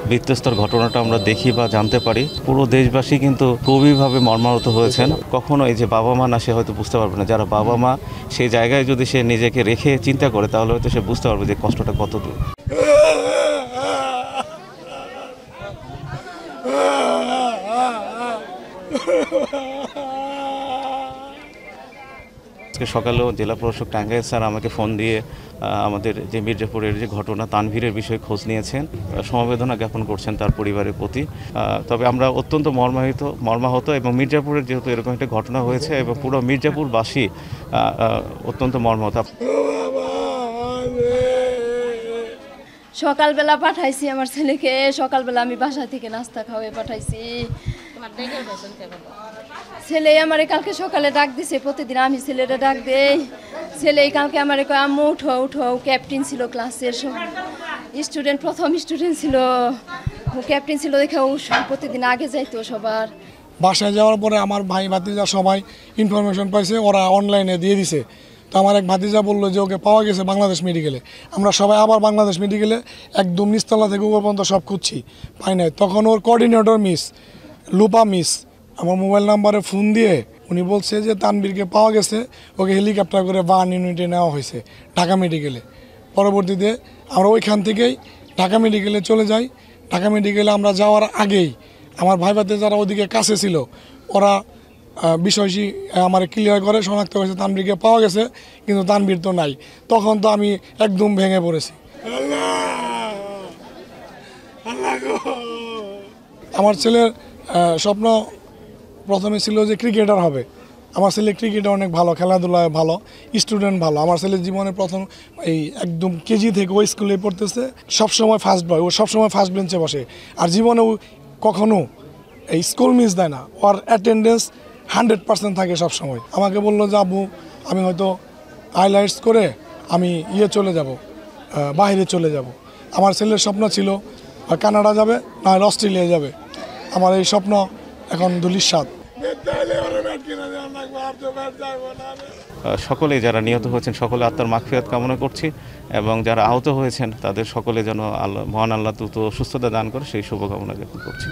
বিধ্বস্তর ঘটনাটা আমরা দেখি বা জানতে পারি, পুরো দেশবাসী কিন্তু খুবইভাবে মর্মাহত হয়েছেন। কখনো এই যে বাবা মা না, সে হয়তো বুঝতে পারবে না। যারা বাবা মা, সেই জায়গায় যদি সে নিজেকে রেখে চিন্তা করে, তাহলে হয়তো সে বুঝতে পারবে যে কষ্টটা কত দূর। সকালেও জেলা প্রশাসক টাঙ্গাইল স্যার আমাকে ফোন দিয়ে আমাদের যে মির্জাপুরের যে ঘটনা, তানভীরের বিষয়ে খোঁজ নিয়েছেন, সমবেদনা জ্ঞাপন করছেন তার পরিবারের প্রতি। তবে আমরা অত্যন্ত মর্মাহত, এবং মির্জাপুরের যেহেতু এরকম একটা ঘটনা হয়েছে এবং পুরো মির্জাপুরবাসী অত্যন্ত মর্মাহত। সকালবেলা পাঠাইছি আমার ছেলেকে, সকালবেলা আমি বাসা থেকে নাস্তা খাওয়াই পাঠাইছি। ছেলে আমারে কালকে সকালে ডাক দিছে, প্রতিদিন আমি ছেলেটা ডাক দেই। ছেলে কালকে আমারে কয় আম্মু উঠো উঠো, ক্যাপ্টেন ছিল ক্লাসের, স্টুডেন্ট, প্রথম স্টুডেন্ট ছিল, ক্যাপ্টেন ছিল দেখে ও প্রতিদিন আগে যাইতো সবার। বাসায় যাওয়ার পরে আমার ভাই ভাতিজা সবাই ইনফরমেশন পাইছে, ওরা অনলাইনে দিয়ে দিছে। তো আমার এক ভাতিজা বললো যে ওকে পাওয়া গেছে বাংলাদেশ মেডিকেলে। আমরা সবাই আবার বাংলাদেশ মেডিকেলে একদম নিচতলা থেকে উপর পর্যন্ত সব খুঁজছি, পাই নাই। তখন ওর কোঅর্ডিনেটর মিস, লুপা মিস আমার মোবাইল নাম্বারে ফোন দিয়ে উনি বলছে যে তানবীরকে পাওয়া গেছে, ওকে হেলিকপ্টার করে 1 ইউনিটে নেওয়া হয়েছে ঢাকা মেডিকেলে। পরবর্তীতে আমরা ওইখান থেকেই ঢাকা মেডিকেলে চলে যাই। ঢাকা মেডিকেলে আমরা যাওয়ার আগেই আমার ভাই ভাতে যারা ওদিকে কাছে ছিল, ওরা বিষয়টি আমার ক্লিয়ার করে শনাক্ত করেছে তানবীরকে পাওয়া গেছে, কিন্তু তানবীর তো নাই। তখন তো আমি একদম ভেঙে পড়েছি। আমার ছেলের স্বপ্ন প্রথমে ছিল যে ক্রিকেটার হবে। আমার ছেলে ক্রিকেটে অনেক ভালো, খেলাধুলায় ভালো, স্টুডেন্ট ভালো। আমার ছেলের জীবনে প্রথম এই একদম কেজি থেকে ওই স্কুলে পড়তেছে, সবসময় ফার্স্ট বয়, ও সবসময় ফার্স্ট বেঞ্চে বসে। আর জীবনেও কখনো এই স্কুল মিস দেয় না, ওর অ্যাটেন্ডেন্স 100% থাকে সবসময়। আমাকে বললো যে আব্বু আমি হয়তো হাইলাইটস করে আমি চলে যাব, বাইরে চলে যাব। আমার ছেলের স্বপ্ন ছিল কানাডা যাবে, না অস্ট্রেলিয়া যাবে। আমার এই স্বপ্ন এখন ধূলিসাৎ। সকলে যারা নিহত হয়েছেন, সকলে আত্মার মাগফিরাত কামনা করছি, এবং যারা আহত হয়েছেন তাদের সকলে যেন মহান আল্লাহ দ্রুত সুস্থতা দান করে, সেই শুভকামনা জ্ঞাপন করছি।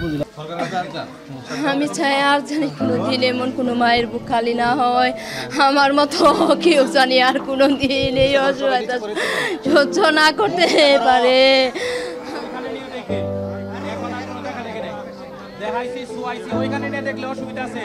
আমি চাই আর জানি কোনোদিন এমন কোনো মায়ের বুক খালি না হয়, আমার মতো কেউ জানি আর কোনো দিন এই অসহায়তা সহ্য না করতে পারে। দেখাইছি, শুয়াইছি, ওইখানে দেখলে অসুবিধা আছে।